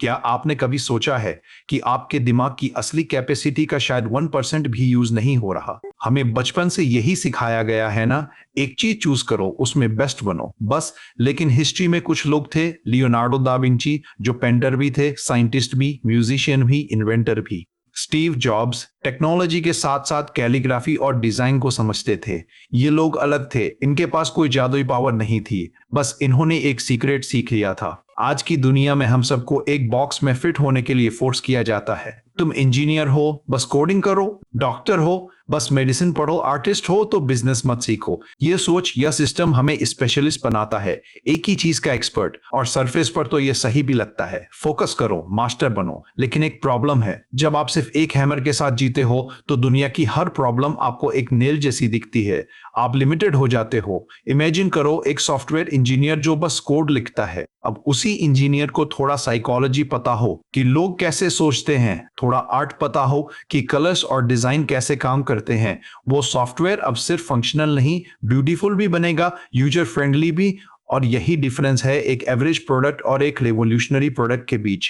क्या आपने कभी सोचा है कि आपके दिमाग की असली कैपेसिटी का शायद 1% भी यूज नहीं हो रहा? हमें बचपन से यही सिखाया गया है ना, एक चीज चूज करो, उसमें बेस्ट बनो, बस। लेकिन हिस्ट्री में कुछ लोग थे, लियोनार्डो दा विंची, जो पेंटर भी थे, साइंटिस्ट भी, म्यूजिशियन भी, इन्वेंटर भी। स्टीव जॉब्स टेक्नोलॉजी के साथ साथ कैलीग्राफी और डिजाइन को समझते थे। ये लोग अलग थे, इनके पास कोई जादुई पावर नहीं थी, बस इन्होंने एक सीक्रेट सीख लिया था। आज की दुनिया में हम सबको एक बॉक्स में फिट होने के लिए फोर्स किया जाता है। तुम इंजीनियर हो, बस कोडिंग करो। डॉक्टर हो, बस मेडिसिन पढ़ो। आर्टिस्ट हो तो बिजनेस मत सीखो। ये सोच, यह सिस्टम हमें स्पेशलिस्ट बनाता है, एक ही चीज का एक्सपर्ट। और सरफेस पर तो ये सही भी लगता है, फोकस करो, मास्टर बनो। लेकिन एक प्रॉब्लम है, जब आप सिर्फ एक हैमर के साथ जीते हो तो दुनिया की हर प्रॉब्लम आपको एक नेल जैसी दिखती है। आप लिमिटेड हो जाते हो। इमेजिन करो एक सॉफ्टवेयर इंजीनियर जो बस कोड लिखता है। अब उसी इंजीनियर को थोड़ा साइकोलॉजी पता हो कि लोग कैसे सोचते हैं, थोड़ा आर्ट पता हो कि कलर्स और डिजाइन कैसे काम करते हैं, वो सॉफ्टवेयर अब सिर्फ फंक्शनल नहीं, ब्यूटीफुल भी बनेगा, यूजर फ्रेंडली भी। और यही डिफरेंस है एक एवरेज प्रोडक्ट और एक रेवोल्यूशनरी प्रोडक्ट के बीच।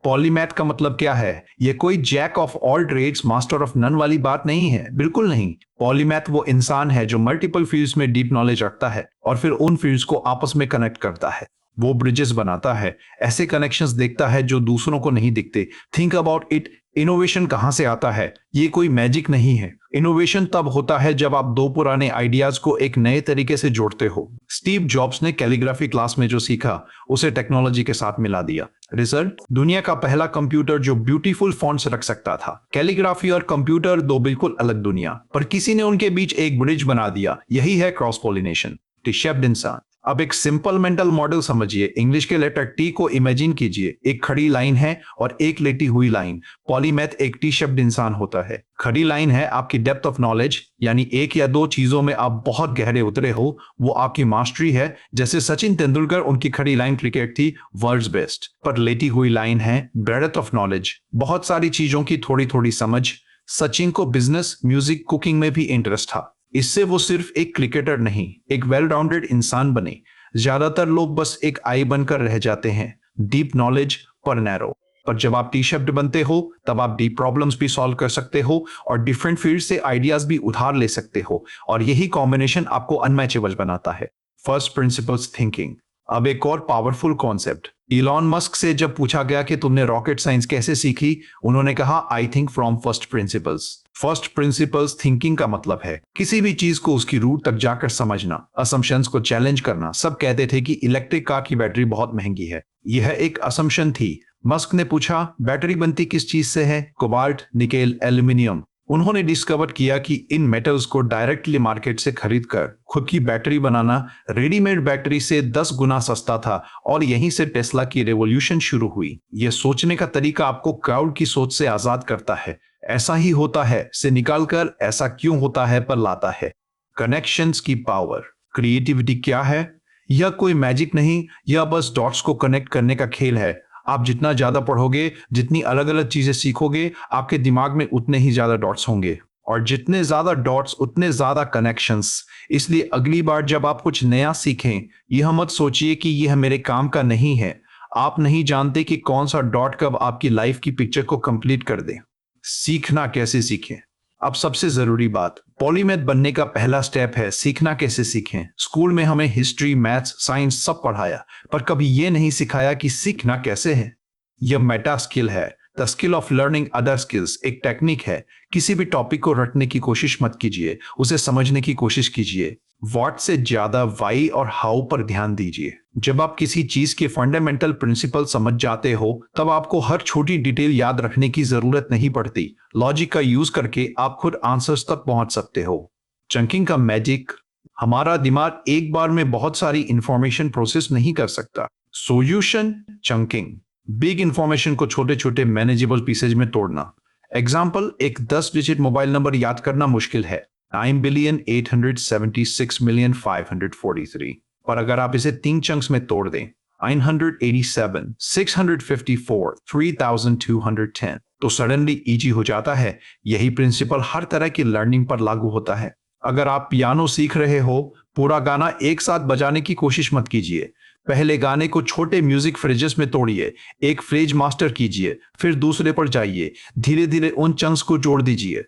पॉलीमैथ का मतलब क्या है? ये कोई jack of all trades master of none वाली बात नहीं है, बिल्कुल नहीं। पॉलीमैथ वो इंसान है जो मल्टीपल फील्ड्स में डीप नॉलेज रखता है और फिर उन फील्ड्स को आपस में कनेक्ट करता है। वो ब्रिजेस बनाता है, ऐसे कनेक्शंस देखता है जो दूसरों को नहीं दिखते। Think about it. इनोवेशन कहां से आता है? ये कोई मैजिक नहीं है। इनोवेशन तब होता है जब आप दो पुराने आइडियाज को एक नए तरीके से जोड़ते हो। स्टीव जॉब्स ने कैलीग्राफी क्लास में जो सीखा उसे टेक्नोलॉजी के साथ मिला दिया। रिजल्ट, दुनिया का पहला कंप्यूटर जो ब्यूटीफुल फॉन्ट्स रख सकता था। कैलीग्राफी और कंप्यूटर दो बिल्कुल अलग दुनिया, पर किसी ने उनके बीच एक ब्रिज बना दिया। यही है क्रॉस पोलिनेशन। टी शेप्ड इंसान। अब एक सिंपल मेंटल मॉडल समझिए। इंग्लिश के लेटर टी को इमेजिन कीजिए, एक खड़ी लाइन है और एक लेटी हुई लाइन। पॉलीमैथ एक टी शेप्ड इंसान होता है। खड़ी लाइन है आपकी डेप्थ ऑफ नॉलेज, यानी एक या दो चीजों में आप बहुत गहरे उतरे हो, वो आपकी मास्टरी है। जैसे सचिन तेंदुलकर, उनकी खड़ी लाइन क्रिकेट थी, वर्ल्ड्स बेस्ट। पर लेटी हुई लाइन है ब्रेडथ ऑफ नॉलेज, बहुत सारी चीजों की थोड़ी थोड़ी समझ। सचिन को बिजनेस, म्यूजिक, कुकिंग में भी इंटरेस्ट था। इससे वो सिर्फ एक क्रिकेटर नहीं, एक वेल राउंडेड इंसान बने। ज्यादातर लोग बस एक आई बनकर रह जाते हैं, डीप नॉलेज पर नैरो। पर जब आप टी शब्द बनते हो तब आप डीप प्रॉब्लम्स भी सॉल्व कर सकते हो और डिफरेंट फील्ड से आइडियाज भी उधार ले सकते हो। और यही कॉम्बिनेशन आपको अनमैचेबल बनाता है। First principles thinking. अब एक और पावरफुल कॉन्सेप्ट। इलॉन मस्क से जब पूछा गया कि तुमने रॉकेट साइंस कैसे सीखी, उन्होंने कहा, I think from first principles. First principles thinking का मतलब है किसी भी चीज को उसकी रूट तक जाकर समझना, असम्पशंस को चैलेंज करना। सब कहते थे कि इलेक्ट्रिक कार की बैटरी बहुत महंगी है। यह एक असम्पशन थी। मस्क ने पूछा, बैटरी बनती किस चीज से है? Cobalt, nickel, aluminium. उन्होंने डिस्कवर किया कि इन मेटल्स को डायरेक्टली मार्केट से खरीदकर खुद की बैटरी बनाना रेडीमेड बैटरी से 10 गुना सस्ता था। और यहीं से टेस्ला की रेवोल्यूशन शुरू हुई। यह सोचने का तरीका आपको क्राउड की सोच से आजाद करता है। ऐसा ही होता है से निकालकर ऐसा क्यों होता है पर लाता है। कनेक्शंस की पावर। क्रिएटिविटी क्या है? यह कोई मैजिक नहीं, यह बस डॉट्स को कनेक्ट करने का खेल है। आप जितना ज्यादा पढ़ोगे, जितनी अलग अलग चीजें सीखोगे, आपके दिमाग में उतने ही ज्यादा डॉट्स होंगे। और जितने ज्यादा डॉट्स उतने ज्यादा कनेक्शंस। इसलिए अगली बार जब आप कुछ नया सीखें, यह मत सोचिए कि यह मेरे काम का नहीं है। आप नहीं जानते कि कौन सा डॉट कब आपकी लाइफ की पिक्चर को कंप्लीट कर दे। सीखना कैसे सीखें? अब सबसे जरूरी बात, पॉलीमैथ बनने का पहला स्टेप है सीखना कैसे सीखें। स्कूल में हमें हिस्ट्री, मैथ्स, साइंस सब पढ़ाया, पर कभी यह नहीं सिखाया कि सीखना कैसे है। यह मेटा स्किल है, the skill of learning other skills. एक टेक्निक है। किसी भी टॉपिक को रटने की कोशिश मत कीजिए, उसे समझने की कोशिश कीजिए। व्हाट से ज्यादा वाई और हाउ पर ध्यान दीजिए। जब आप किसी चीज के फंडामेंटल प्रिंसिपल समझ जाते हो, तब आपको हर छोटी डिटेल याद रखने की जरूरत नहीं पड़ती। लॉजिक का यूज करके आप खुद आंसर्स तक पहुंच सकते हो। चंकिंग का मैजिक। हमारा दिमाग एक बार में बहुत सारी इंफॉर्मेशन प्रोसेस नहीं कर सकता। Solution, chunking. बिग इंफॉर्मेशन को छोटे छोटे मैनेजेबल पीसेज में तोड़ना। एग्जाम्पल, एक 10 डिजिट मोबाइल नंबर याद करना मुश्किल है, 9,876,543। पर अगर आप इसे 3 चंक्स में तोड़ दें, 987, 654, 3,210, तो सडनली इजी हो जाता है। यही प्रिंसिपल हर तरह की लर्निंग पर लागू होता है। अगर आप पियानो सीख रहे हो, पूरा गाना एक साथ बजाने की कोशिश मत कीजिए। पहले गाने को छोटे म्यूजिक फ्रेजेस में तोड़िए, एक फ्रेज मास्टर कीजिए, फिर दूसरे पर जाइए, धीरे धीरे उन चंक्स को जोड़ दीजिए।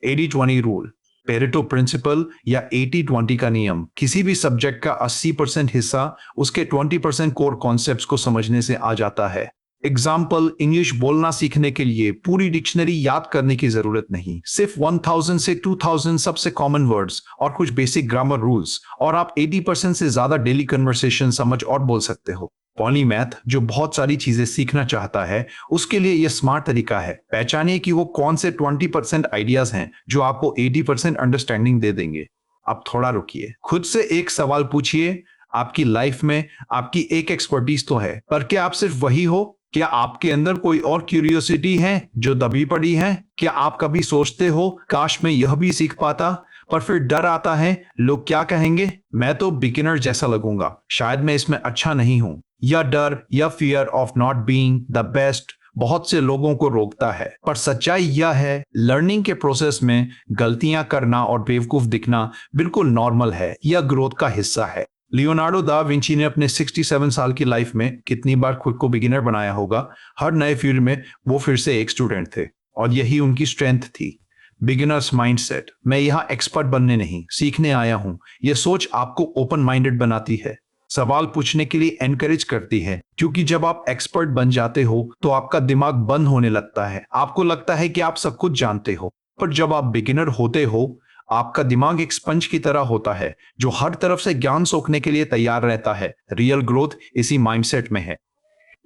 80-20 रूल, पेरेटो प्रिंसिपल या 80-20 का नियम, किसी भी सब्जेक्ट का 80% हिस्सा उसके 20% कोर कॉन्सेप्ट्स को समझने से आ जाता है। एग्जाम्पल, इंग्लिश बोलना सीखने के लिए पूरी डिक्शनरी याद करने की जरूरत नहीं, सिर्फ 1000 से 2000 सबसे कॉमन वर्ड्स और कुछ बेसिक ग्रामर रूल्स और आप 80% से ज्यादा डेली कन्वर्सेशन समझ और बोल सकते हो। पॉलीमैथ जो बहुत सारी चीजें सीखना चाहता है, उसके लिए यह स्मार्ट तरीका है। पहचानिए कि वो कौन से 20% आइडियाज हैं जो आपको 80% अंडरस्टैंडिंग दे देंगे। अब थोड़ा रुकिए, खुद से एक सवाल पूछिए, आपकी लाइफ में आपकी एक एक्सपर्टीज तो है, पर क्या आप सिर्फ वही हो? क्या आपके अंदर कोई और क्यूरियोसिटी है जो दबी पड़ी है? क्या आप कभी सोचते हो काश मैं यह भी सीख पाता, पर फिर डर आता है लोग क्या कहेंगे, मैं तो बिगिनर जैसा लगूंगा, शायद मैं इसमें अच्छा नहीं हूं। या डर या fear of not being the best बहुत से लोगों को रोकता है, पर सच्चाई यह है लर्निंग के प्रोसेस में गलतियां करना और बेवकूफ दिखना बिल्कुल नॉर्मल है, यह ग्रोथ का हिस्सा है। लियोनार्डो दा विंची ने अपने 67 साल की लाइफ में कितनी बार खुद को बिगिनर बनाया होगा। हर नए फील्ड में वो फिर से एक स्टूडेंट थे और यही उनकी स्ट्रेंथ थी। बिगिनर्स माइंडसेट, मैं यहाँ एक्सपर्ट बनने नहीं, सीखने आया हूँ, यह सोच आपको ओपन माइंडेड बनाती है, सवाल पूछने के लिए एनकरेज करती है, क्योंकि जब आप एक्सपर्ट बन जाते हो तो आपका दिमाग बंद होने लगता है, आपको लगता है कि आप सब कुछ जानते हो। पर जब आप बिगिनर होते हो, आपका दिमाग एक स्पंज की तरह होता है जो हर तरफ से ज्ञान सोखने के लिए तैयार रहता है। रियल ग्रोथ इसी माइंडसेट में है।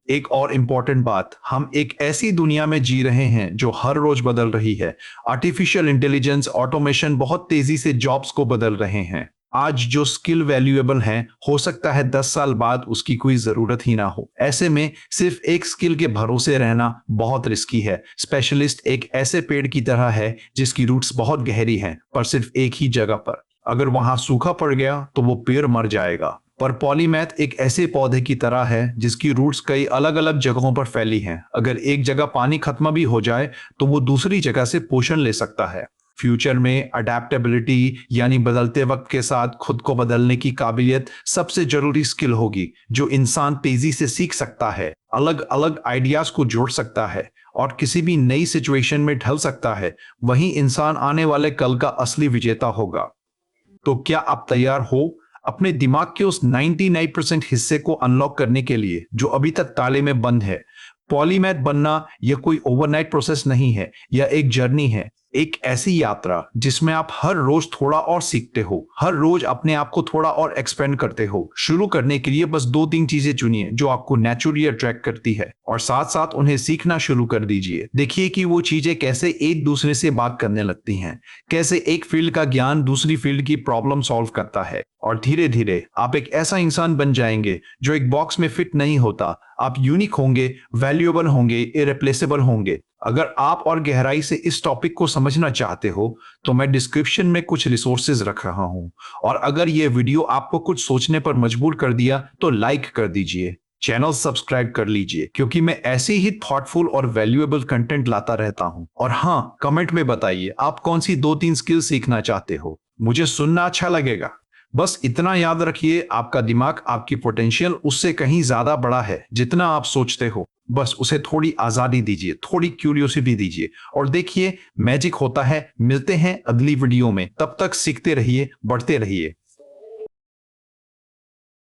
एक और इंपॉर्टेंट बात, हम एक ऐसी दुनिया में जी रहे हैं जो हर रोज बदल रही है। आर्टिफिशियल इंटेलिजेंस, ऑटोमेशन बहुत तेजी से जॉब्स को बदल रहे हैं। आज जो स्किल वैल्यूएबल है, हो सकता है 10 साल बाद उसकी कोई जरूरत ही ना हो। ऐसे में सिर्फ एक स्किल के भरोसे रहना बहुत रिस्की है। स्पेशलिस्ट एक ऐसे पेड़ की तरह है जिसकी रूट्स बहुत गहरी हैं, पर सिर्फ एक ही जगह पर। अगर वहां सूखा पड़ गया तो वो पेड़ मर जाएगा। पर पॉलीमैथ एक ऐसे पौधे की तरह है जिसकी रूट्स कई अलग अलग जगहों पर फैली हैं। अगर एक जगह पानी खत्म भी हो जाए तो वो दूसरी जगह से पोषण ले सकता है। फ्यूचर में अडेप्टेबिलिटी यानी बदलते वक्त के साथ खुद को बदलने की काबिलियत सबसे जरूरी स्किल होगी, जो इंसान तेजी से सीख सकता है, अलग अलग आइडियाज को जोड़ सकता है और किसी भी नई सिचुएशन में ढल सकता है। वही इंसान आने वाले कल का असली विजेता होगा। तो क्या आप तैयार हो अपने दिमाग के उस 99% हिस्से को अनलॉक करने के लिए जो अभी तक ताले में बंद है? पॉलीमैथ बनना यह कोई ओवरनाइट प्रोसेस नहीं है, यह एक जर्नी है, एक ऐसी यात्रा जिसमें आप हर रोज थोड़ा और सीखते हो, हर रोज अपने आप को थोड़ा और एक्सपेंड करते हो। शुरू करने के लिए बस 2-3 चीजें चुनिए जो आपको नेचुरली अट्रैक्ट करती है और साथ साथ उन्हें सीखना शुरू कर दीजिए। देखिए कि वो चीजें कैसे एक दूसरे से बात करने लगती हैं, कैसे एक फील्ड का ज्ञान दूसरी फील्ड की प्रॉब्लम सॉल्व करता है, और धीरे धीरे आप एक ऐसा इंसान बन जाएंगे जो एक बॉक्स में फिट नहीं होता। आप यूनिक होंगे, वैल्यूएबल होंगे, इरिप्लेसेबल होंगे। अगर आप और गहराई से इस टॉपिक को समझना चाहते हो तो मैं डिस्क्रिप्शन में कुछ रिसोर्सेज रख रहा हूं, और अगर यह वीडियो आपको कुछ सोचने पर मजबूर कर दिया तो लाइक कर दीजिए, चैनल सब्सक्राइब कर लीजिए, क्योंकि मैं ऐसे ही थॉटफुल और वैल्यूएबल कंटेंट लाता रहता हूं। और हाँ, कमेंट में बताइए आप कौन सी 2-3 स्किल सीखना चाहते हो, मुझे सुनना अच्छा लगेगा। बस इतना याद रखिए, आपका दिमाग, आपकी पोटेंशियल उससे कहीं ज्यादा बड़ा है जितना आप सोचते हो। बस उसे थोड़ी आजादी दीजिए, थोड़ी क्यूरियोसिटी दीजिए और देखिए मैजिक होता है। मिलते हैं अगली वीडियो में, तब तक सीखते रहिए, बढ़ते रहिए।